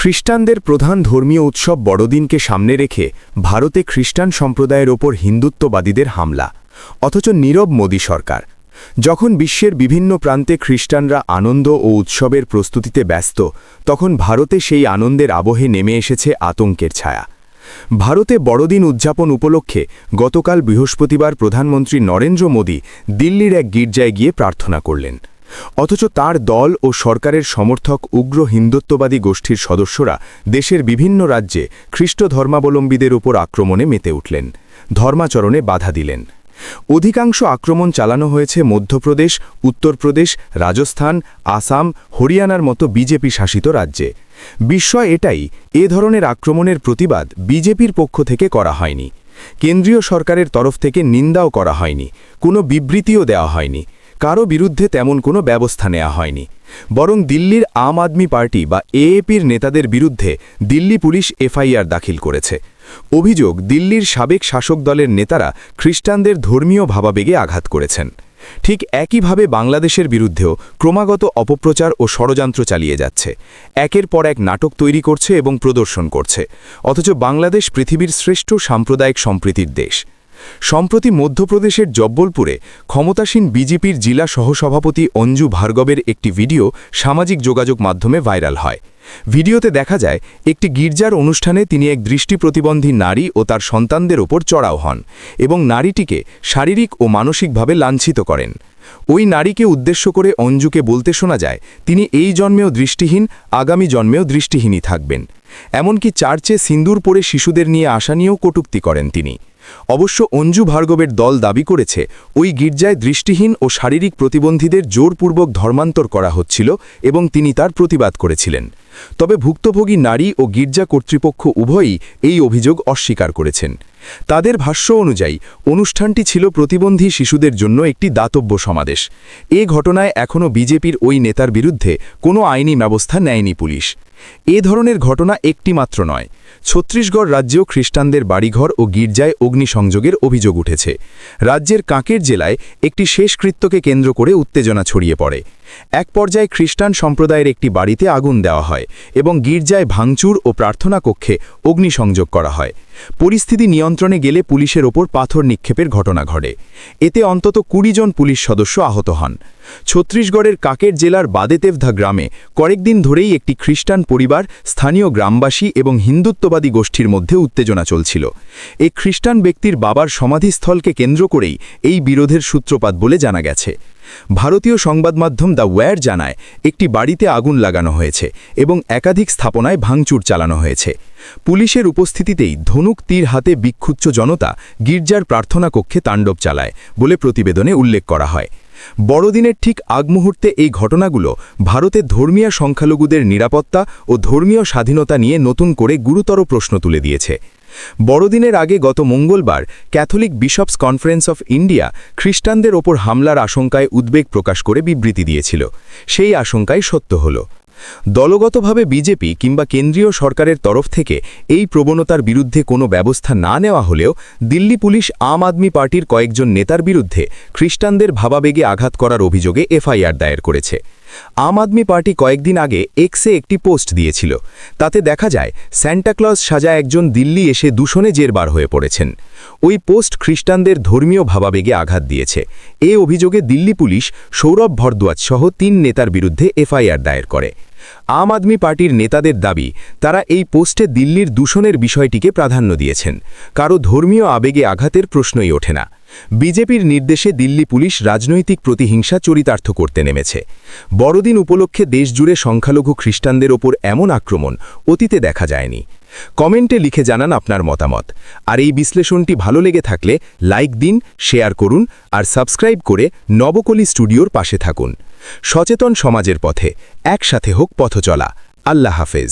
খ্রিস্টানদের প্রধান ধর্মীয় উৎসব বড়দিনকে সামনে রেখে ভারতে খ্রিস্টান সম্প্রদায়ের ওপর হিন্দুত্ববাদীদের হামলা, অথচ নীরব মোদী সরকার। যখন বিশ্বের বিভিন্ন প্রান্তে খ্রিস্টানরা আনন্দ ও উৎসবের প্রস্তুতিতে ব্যস্ত, তখন ভারতে সেই আনন্দের আবহে নেমে এসেছে আতঙ্কের ছায়া। ভারতে বড়দিন উদযাপন উপলক্ষে গতকাল বৃহস্পতিবার প্রধানমন্ত্রী নরেন্দ্র মোদী দিল্লির এক গির্জায় গিয়ে প্রার্থনা করলেন। অথচ তার দল ও সরকারের সমর্থক উগ্র হিন্দুত্ববাদী গোষ্ঠীর সদস্যরা দেশের বিভিন্ন রাজ্যে খ্রিস্ট ধর্মাবলম্বীদের উপর আক্রমণে মেতে উঠলেন, ধর্মাচরণে বাধা দিলেন। অধিকাংশ আক্রমণ চালানো হয়েছে মধ্যপ্রদেশ, উত্তরপ্রদেশ, রাজস্থান, আসাম, হরিয়ানার মতো বিজেপি শাসিত রাজ্যে। বিস্ময় এটাই, এ ধরনের আক্রমণের প্রতিবাদ বিজেপির পক্ষ থেকে করা হয়নি। কেন্দ্রীয় সরকারের তরফ থেকে নিন্দাও করা হয়নি, কোনো বিবৃতিও দেওয়া হয়নি, কারো বিরুদ্ধে তেমন কোনো ব্যবস্থা নেওয়া হয়নি। বরং দিল্লির আম আদমি পার্টি বা এএপির নেতাদের বিরুদ্ধে দিল্লি পুলিশ এফআইআর দাখিল করেছে। অভিযোগ, দিল্লির সাবেক শাসক দলের নেতারা খ্রিস্টানদের ধর্মীয় ভাবাবেগে আঘাত করেছেন। ঠিক একইভাবে বাংলাদেশের বিরুদ্ধেও ক্রমাগত অপপ্রচার ও ষড়যন্ত্র চালিয়ে যাচ্ছে, একের পর এক নাটক তৈরি করছে এবং প্রদর্শন করছে। অথচ বাংলাদেশ পৃথিবীর শ্রেষ্ঠ সাম্প্রদায়িক সম্প্রীতির দেশ। সম্প্রতি মধ্যপ্রদেশের জব্বলপুরে ক্ষমতাসীন বিজেপির জেলা সহসভাপতি অঞ্জু ভার্গবের একটি ভিডিও সামাজিক যোগাযোগ মাধ্যমে ভাইরাল হয়। ভিডিওতে দেখা যায়, একটি গির্জার অনুষ্ঠানে তিনি এক দৃষ্টি প্রতিবন্ধী নারী ও তার সন্তানদের ওপর চড়াও হন এবং নারীটিকে শারীরিক ও মানসিকভাবে লাঞ্ছিত করেন। ওই নারীকে উদ্দেশ্য করে অঞ্জুকে বলতে শোনা যায়, তিনি এই জন্মেও দৃষ্টিহীন, আগামী জন্মেও দৃষ্টিহীনই থাকবেন। এমনকি চার্চে সিন্দুর পরে শিশুদের নিয়ে আসা নিয়েও কটূক্তি করেন তিনি। অবশ্য অঞ্জু ভার্গবের দল দাবি করেছে, ওই গির্জায় দৃষ্টিহীন ও শারীরিক প্রতিবন্ধীদের জোরপূর্বক ধর্মান্তর করা হচ্ছিল এবং তিনি তার প্রতিবাদ করেছিলেন। তবে ভুক্তভোগী নারী ও গির্জা কর্তৃপক্ষ উভয়ই এই অভিযোগ অস্বীকার করেছেন। তাদের ভাষ্য অনুযায়ী অনুষ্ঠানটি ছিল প্রতিবন্ধী শিশুদের জন্য একটি দাতব্য সমাবেশ। এ ঘটনায় এখনও বিজেপির ওই নেতার বিরুদ্ধে কোনো আইনি ব্যবস্থা নেয়নি পুলিশ। এ ধরনের ঘটনা একটি মাত্র নয়, ছত্তিশগড় রাজ্যেও খ্রিস্টানদের বাড়িঘর ও গির্জায় অগ্নিসংযোগের অভিযোগ উঠেছে। রাজ্যের কাঁকের জেলায় একটি শেষকৃত্যকে কেন্দ্র করে উত্তেজনা ছড়িয়ে পড়ে। এক পর্যায়ে খ্রিস্টান সম্প্রদায়ের একটি বাড়িতে আগুন দেওয়া হয় এবং গির্জায় ভাঙচুর ও প্রার্থনা কক্ষে অগ্নিসংযোগ করা হয়। পরিস্থিতি নিয়ন্ত্রণে গেলে পুলিশের ওপর পাথর নিক্ষেপের ঘটনা ঘটে। এতে অন্তত ২০ জন পুলিশ সদস্য আহত হন। ছত্তিশগড়ের কাকের জেলার বাদেতেভধা গ্রামে কয়েকদিন ধরেই একটি খ্রিস্টান পরিবার, স্থানীয় গ্রামবাসী এবং হিন্দুত্ববাদী গোষ্ঠীর মধ্যে উত্তেজনা চলছিল। এই খ্রিস্টান ব্যক্তির বাবার সমাধিস্থলকে কেন্দ্র করেই এই বিরোধের সূত্রপাত বলে জানা গেছে। ভারতীয় সংবাদ মাধ্যম দ্য ওয়্যার জানায়, একটি বাড়িতে আগুন লাগানো হয়েছে এবং একাধিক স্থাপনায় ভাঙচুর চালানো হয়েছে। পুলিশের উপস্থিতিতেই ধনুক তীর হাতে বিক্ষুব্ধ জনতা গির্জার প্রার্থনা কক্ষে তাণ্ডব চালায় বলে প্রতিবেদনে উল্লেখ করা হয়। বড়দিনের ঠিক আগ মুহূর্তে এই ঘটনাগুলো ভারতের ধর্মীয় সংখ্যালঘুদের নিরাপত্তা ও ধর্মীয় স্বাধীনতা নিয়ে নতুন করে গুরুতর প্রশ্ন তুলে দিয়েছে। বড়দিনের আগে গত মঙ্গলবার Catholic bishops conference of India খ্রিস্টানদের ওপর হামলার আশঙ্কায় উদ্বেগ প্রকাশ করে বিবৃতি দিয়েছিল। সেই আশঙ্কাই সত্য হল। দলগতভাবে বিজেপি কিংবা কেন্দ্রীয় সরকারের তরফ থেকে এই প্রবণতার বিরুদ্ধে কোনো ব্যবস্থা না নেওয়া হলেও দিল্লি পুলিশ আম আদমি পার্টির কয়েকজন নেতার বিরুদ্ধে খ্রিস্টানদের ভাবাবেগে আঘাত করার অভিযোগে এফআইআর দায়ের করেছে। আম আদমি পার্টি কয়েকদিন আগে এক্সে একটি পোস্ট দিয়েছিল। তাতে দেখা যায়, স্যান্টাক্লজ সাজা একজন দিল্লি এসে দূষণে জেরবার হয়ে পড়েছেন। ওই পোস্ট খ্রিস্টানদের ধর্মীয় ভাবাবেগে আঘাত দিয়েছে। এ অভিযোগে দিল্লি পুলিশ সৌরভ ভরদ্বাজ সহ ৩ নেতার বিরুদ্ধে এফআইআর দায়ের করে। আম আদমি পার্টির নেতাদের দাবি, তারা এই পোস্টে দিল্লির দূষণের বিষয়টিকে প্রাধান্য দিয়েছেন। কারো ধর্মীয় আবেগে আঘাতের প্রশ্নই ওঠে না। বিজেপির নির্দেশে দিল্লি পুলিশ রাজনৈতিক প্রতিহিংসা চরিতার্থ করতে নেমেছে। বড়দিন উপলক্ষে দেশজুড়ে সংখ্যালঘু খ্রিস্টানদের ওপর এমন আক্রমণ অতীতে দেখা যায়নি। কমেন্টে লিখে জানান আপনার মতামত। আর এই বিশ্লেষণটি ভালো লেগে থাকলে লাইক দিন, শেয়ার করুন আর সাবস্ক্রাইব করে নবকলি স্টুডিওর পাশে থাকুন। সচেতন সমাজের পথে একসাথে হোক পথচলা। আল্লাহ হাফেজ।